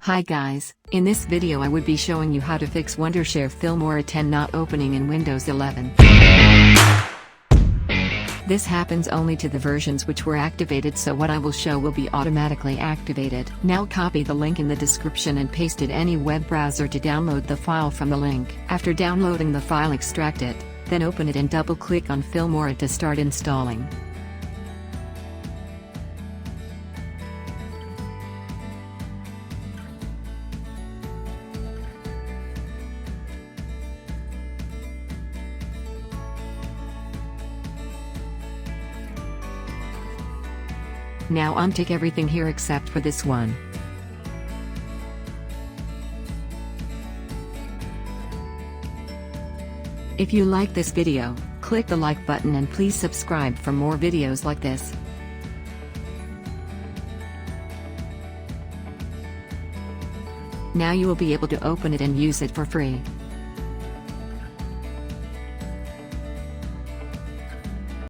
Hi guys, in this video I would be showing you how to fix Wondershare Filmora 10 not opening in Windows 11. This happens only to the versions which were activated, so what I will show will be automatically activated. Now copy the link in the description and paste it any web browser to download the file from the link. After downloading the file, extract it, then open it and double click on Filmora to start installing. Now untick everything here except for this one. If you like this video, click the like button and please subscribe for more videos like this. Now you will be able to open it and use it for free.